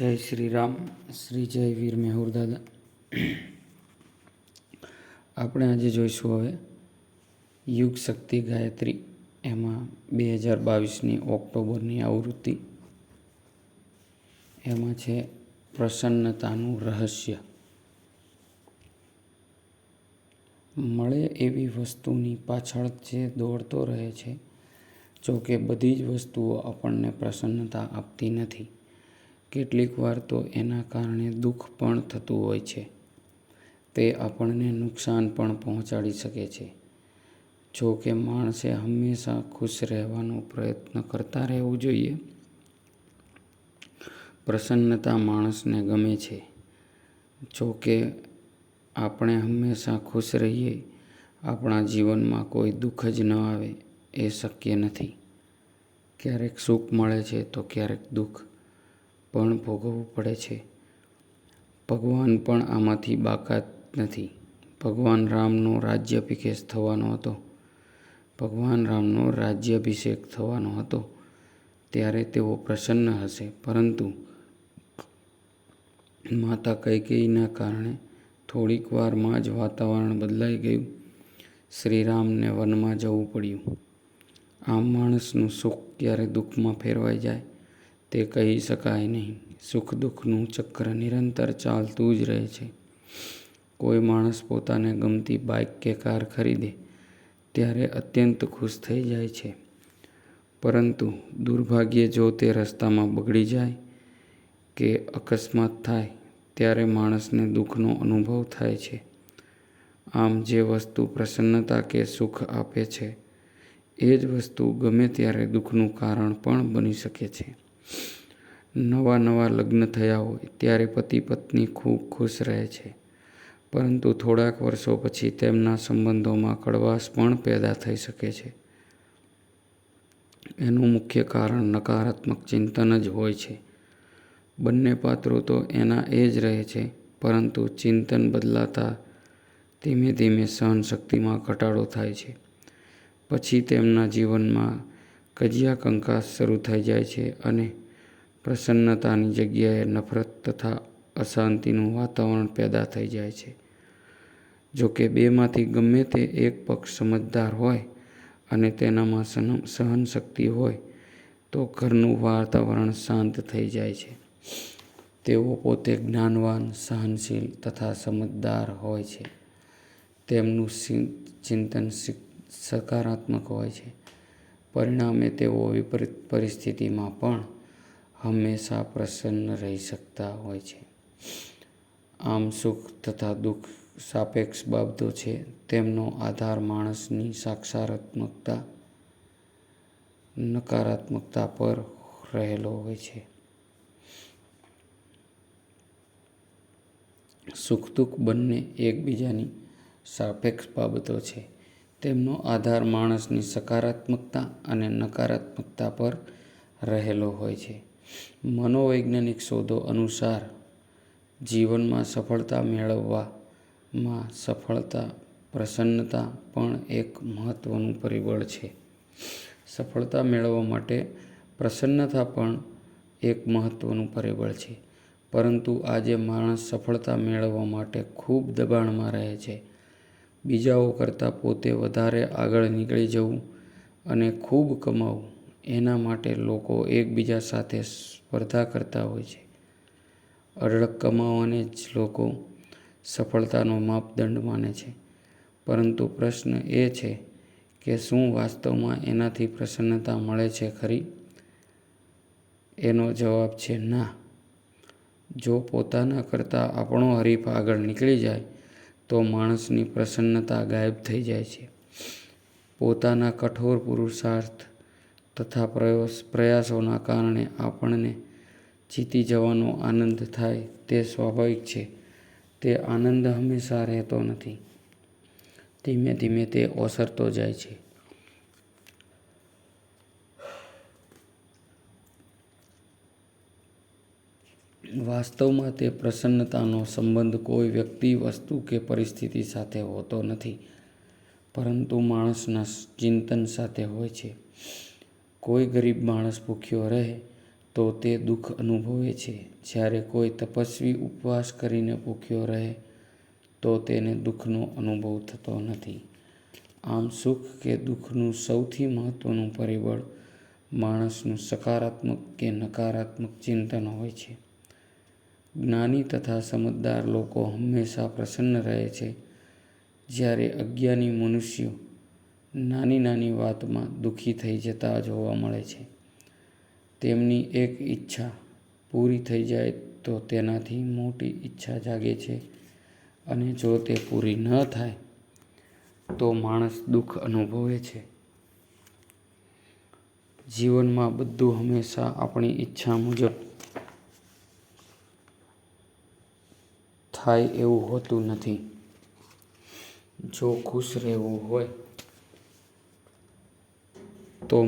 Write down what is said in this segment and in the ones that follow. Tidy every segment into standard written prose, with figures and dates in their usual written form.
જય શ્રી રામ. શ્રી જય વીર મેહુર દાદા. આપણે આજે જોઈશું હવે યુગ શક્તિ ગાયત્રી, એમાં 2022ની ઓક્ટોબરની આવૃત્તિ. એમાં છે પ્રસન્નતાનું રહસ્ય. મળે એવી વસ્તુની પાછળ જે દોડતો રહે છે, જોકે બધી જ વસ્તુઓ આપણને પ્રસન્નતા આપતી નથી. કેટલીક વાર તો એના કારણે દુઃખ પણ થતું હોય છે. તે આપણને નુકસાન પણ પહોંચાડી શકે છે. જો કે માણસે હંમેશા ખુશ રહેવાનો પ્રયત્ન કરતા રહેવું જોઈએ. પ્રસન્નતા માણસને ગમે છે. જો કે આપણે હંમેશા ખુશ રહીએ, આપણા જીવનમાં કોઈ દુઃખ જ ન આવે, એ શક્ય નથી. ક્યારેક સુખ મળે છે તો ક્યારેક દુઃખ પણ ભોગવવું પડે છે. ભગવાન પણ આમાંથી બાકાત નથી. ભગવાન રામનો રાજ્યાભિષેક થવાનો હતો ત્યારે તેઓ પ્રસન્ન હશે, પરંતુ માતા કૈકેયીના કારણે થોડીક વારમાં જ વાતાવરણ બદલાઈ ગયું. શ્રીરામને વનમાં જવું પડ્યું. આમ માણસનું સુખ ક્યારે દુઃખમાં ફેરવાઈ જાય તે કહી શકાય નહીં. સુખ દુઃખનું ચક્ર નિરંતર ચાલતું જ રહે છે. કોઈ માણસ પોતાને ગમતી બાઇક કે કાર ખરીદે ત્યારે અત્યંત ખુશ થઈ જાય છે, પરંતુ દુર્ભાગ્યે જો તે રસ્તામાં બગડી જાય કે અકસ્માત થાય ત્યારે માણસને દુઃખનો અનુભવ થાય છે. આમ જે વસ્તુ પ્રસન્નતા કે સુખ આપે છે, એ જ વસ્તુ ગમે ત્યારે દુઃખનું કારણ પણ બની શકે છે. નવા લગ્ન થયા હોય ત્યારે પતિ પત્ની ખૂબ ખુશ રહે છે, પરંતુ થોડાક વર્ષો પછી તેમના સંબંધોમાં કડવાશ પણ પેદા થઈ શકે છે. એનું મુખ્ય કારણ નકારાત્મક ચિંતન જ હોય છે. બંને પાત્રો તો એના એ જ રહે છે, પરંતુ ચિંતન બદલાતા ધીમે ધીમે સહનશક્તિમાં ઘટાડો થાય છે. પછી તેમના જીવનમાં કજિયા કંકાસ શરૂ થઈ જાય છે અને પ્રસન્નતાની જગ્યાએ નફરત તથા અશાંતિનું વાતાવરણ પેદા થઈ જાય છે. જો કે બેમાંથી ગમે તે એક પક્ષ સમજદાર હોય અને તેનામાં સહનશક્તિ હોય તો ઘરનું વાતાવરણ શાંત થઈ જાય છે. તેઓ પોતે જ્ઞાનવાન, સહનશીલ તથા સમજદાર હોય છે. તેમનું ચિંતન સકારાત્મક હોય છે. પરિણામે તેઓ વિપરીત પરિસ્થિતિમાં પણ હંમેશા પ્રસન્ન રહી શકતા હોય છે. આમ સુખ તથા દુઃખ સાપેક્ષ બાબતો છે. તેમનો આધાર માણસની નકારાત્મકતા પર રહેલો હોય છે. સુખ દુઃખ બંને એકબીજાની સાપેક્ષ બાબતો છે. તેમનો આધાર માણસની સકારાત્મકતા અને નકારાત્મકતા પર રહેલો હોય છે. મનોવૈજ્ઞાનિક શોધો અનુસાર જીવનમાં સફળતા મેળવવામાં પ્રસન્નતા પણ એક મહત્વનું પરિબળ છે. સફળતા મેળવવા માટે પ્રસન્નતા પણ એક મહત્વનું પરિબળ છે. પરંતુ આજે માણસ સફળતા મેળવવા માટે ખૂબ દબાણમાં રહે છે. બીજાઓ કરતાં પોતે વધારે આગળ નીકળી જવું અને ખૂબ કમાવવું, એના માટે લોકો એકબીજા સાથે સ્પર્ધા કરતા હોય છે. અઢળક કમાવાને જ લોકો સફળતાનો માપદંડ માને છે. પરંતુ પ્રશ્ન એ છે કે શું વાસ્તવમાં એનાથી પ્રસન્નતા મળે છે ખરી? એનો જવાબ છે ના. જો પોતાના કરતાં આપણો હરીફ આગળ નીકળી જાય તો માણસની પ્રસન્નતા ગાયબ થઈ જાય છે. પોતાના કઠોર પુરુષાર્થ તથા પ્રયાસોના કારણે આપણને જીતી જવાનો આનંદ થાય તે સ્વાભાવિક છે. તે આનંદ હંમેશા રહેતો નથી. ધીમે ધીમે તે ઓસરતો જાય છે. વાસ્તવમાં તે પ્રસન્નતાનો સંબંધ કોઈ વ્યક્તિ, વસ્તુ કે પરિસ્થિતિ સાથે હોતો નથી, પરંતુ માણસના ચિંતન સાથે હોય છે. કોઈ ગરીબ માણસ ભૂખ્યો રહે તો તે દુઃખ અનુભવે છે. જ્યારે કોઈ તપસ્વી ઉપવાસ કરીને ભૂખ્યો રહે તો તેને દુઃખનો અનુભવ થતો નથી. આમ સુખ કે દુઃખનું સૌથી મહત્વનું પરિબળ માણસનું સકારાત્મક કે નકારાત્મક ચિંતન હોય છે. જ્ઞાની તથા સમજદાર લોકો હંમેશા પ્રસન્ન રહે છે, જ્યારે અજ્ઞાની મનુષ્યો નાની નાની વાતમાં દુઃખી થઈ જતા જોવા મળે છે. તેમની એક ઈચ્છા પૂરી થઈ જાય તો તેનાથી મોટી ઈચ્છા જાગે છે, અને જો તે પૂરી ન થાય તો માણસ દુઃખ અનુભવે છે. જીવનમાં બધું હંમેશા આપણી ઈચ્છા મુજબ થાય એવું હોતું નથી. જો ખુશ રહેવું હોય તો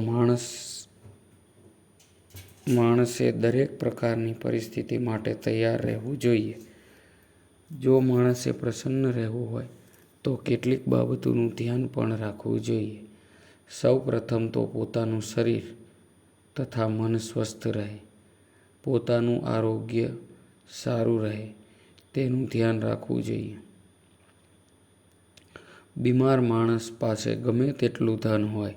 માણસે દરેક પ્રકારની પરિસ્થિતિ માટે તૈયાર રહેવું જોઈએ. જો માણસે પ્રસન્ન રહેવું હોય તો કેટલીક બાબતોનું ધ્યાન પણ રાખવું જોઈએ. સૌ પ્રથમ તો પોતાનું શરીર તથા મન સ્વસ્થ રહે, પોતાનું આરોગ્ય સારું રહે તેનું ધ્યાન રાખવું જોઈએ. બીમાર માણસ પાસે ગમે તેટલું ધન હોય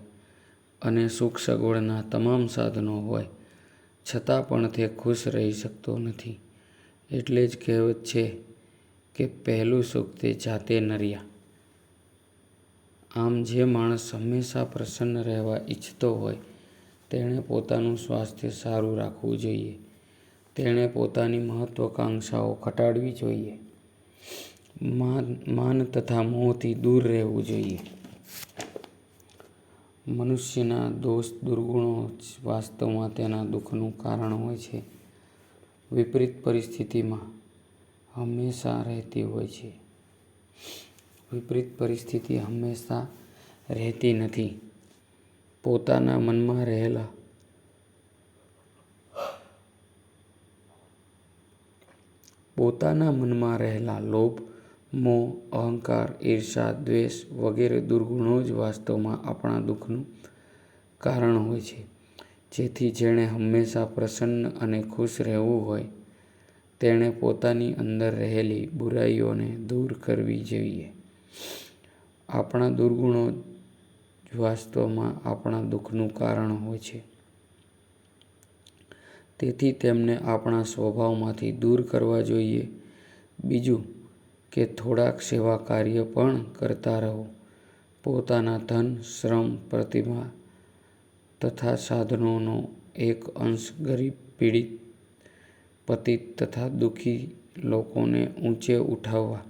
અને સુખ સગવડના તમામ સાધનો હોય, છતાં પણ તે ખુશ રહી શકતો નથી. એટલે જ કહેવત છે કે પહેલું સુખ તે જાતે નર્યા. આમ જે માણસ હંમેશા પ્રસન્ન રહેવા ઈચ્છતો હોય તેણે પોતાનું સ્વાસ્થ્ય સારું રાખવું જોઈએ. તેણે પોતાની મહત્વાકાંક્ષાઓ ઘટાડવી જોઈએ. માન તથા મોહથી દૂર રહેવું જોઈએ. મનુષ્યના દોષ દુર્ગુણો જ વાસ્તવમાં તેના દુઃખનું કારણ હોય છે. વિપરીત પરિસ્થિતિમાં હંમેશા રહેતી હોય છે. વિપરીત પરિસ્થિતિ હંમેશા રહેતી નથી. પોતાના મનમાં રહેલા લોભ, મોહ, અહંકાર, ઈર્ષા, દ્વેષ વગેરે દુર્ગુણો જ વાસ્તવમાં આપણા દુઃખનું કારણ હોય છે. જેથી જેણે હંમેશા પ્રસન્ન અને ખુશ રહેવું હોય તેણે પોતાની અંદર રહેલી બુરાઈઓને દૂર કરવી જોઈએ. આપણા દુર્ગુણો જ વાસ્તવમાં આપણા દુઃખનું કારણ હોય છે. તેથી તેમને આપણા સ્વભાવમાંથી દૂર કરવા જોઈએ. બીજું કે થોડાક સેવા કાર્ય પણ કરતા રહો. પોતાના ધન, શ્રમ, પ્રતિભા તથા સાધનોનો એક અંશ ગરીબ, પીડિત, પતિત તથા દુઃખી લોકોને ઊંચે ઉઠાવવા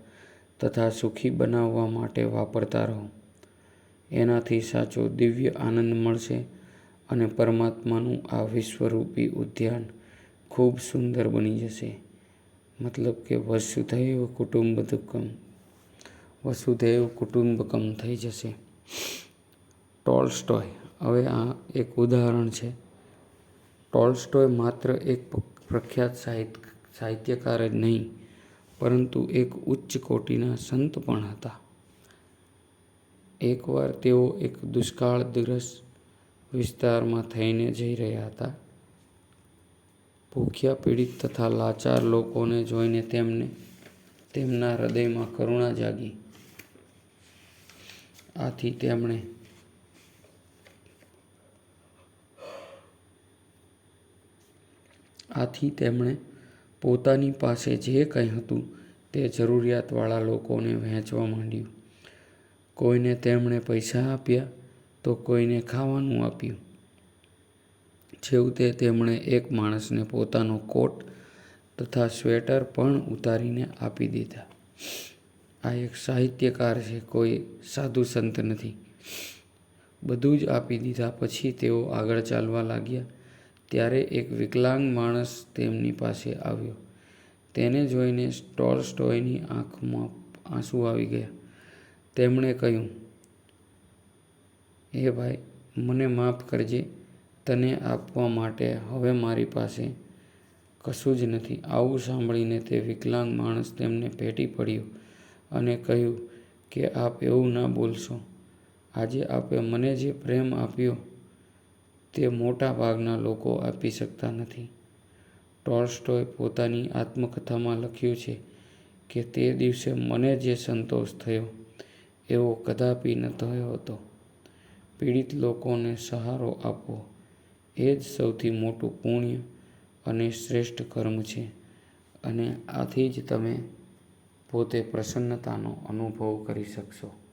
તથા સુખી બનાવવા માટે વાપરતા રહો. એનાથી સાચો દિવ્ય આનંદ મળશે અને પરમાત્માનું આ વિશ્વરૂપી ઉદ્યાન ખૂબ સુંદર બની જશે. મતલબ કે વસુધૈવ કુટુંબકમ થઈ જશે. ટોલ્સ્ટોય. હવે આ એક ઉદાહરણ છે. ટોલ્સ્ટોય માત્ર એક પ્રખ્યાત સાહિત્યકાર જ નહીં, પરંતુ એક ઉચ્ચ કોટીના સંત પણ હતા. એકવાર તેઓ એક દુષ્કાળગ્રસ્ત વિસ્તારમાં થઈને જઈ રહ્યા હતા. ભૂખ્યા, પીડિત તથા લાચાર લોકોને જોઈને તેમના હૃદયમાં કરુણા જાગી. આથી તેમણે પોતાની પાસે જે કંઈ હતું તે જરૂરિયાતવાળા લોકોને વહેંચવા માંડ્યું. કોઈને તેમણે પૈસા આપ્યા તો કોઈને ખાવાનું આપ્યું. છેવટે તેમણે એક માણસને પોતાનો કોટ તથા સ્વેટર પણ ઉતારીને આપી દીધા. આ એક સાહિત્યકાર છે, કોઈ સાધુ સંત નથી. બધું જ આપી દીધા પછી તેઓ આગળ ચાલવા લાગ્યા. ત્યારે એક વિકલાંગ માણસ તેમની પાસે આવ્યો. તેને જોઈને ટોલ્સ્ટોયની આંખમાં આંસુ આવી ગયા. તેમણે કહ્યું, "હે ભાઈ, મને માફ કરજે. તને આપવા માટે હવે મારી પાસે કશું જ નથી." આવું સાંભળીને તે વિકલાંગ માણસ તેમને ભેટી પડ્યો અને કહ્યું કે આપ એવું ના બોલશો. આજે આપે મને જે પ્રેમ આપ્યો તે મોટા ભાગના લોકો આપી શકતા નથી. ટોલ્સ્ટોય પોતાની આત્મકથામાં લખ્યું છે કે તે દિવસે મને જે સંતોષ થયો એવો કદાપી ન થયો હતો. પીડિત લોકોને સહારો આપવો એ જ સૌથી મોટું પુણ્ય અને શ્રેષ્ઠ કર્મ છે અને આથી જ તમે પોતે પ્રસન્નતાનો અનુભવ કરી શકશો.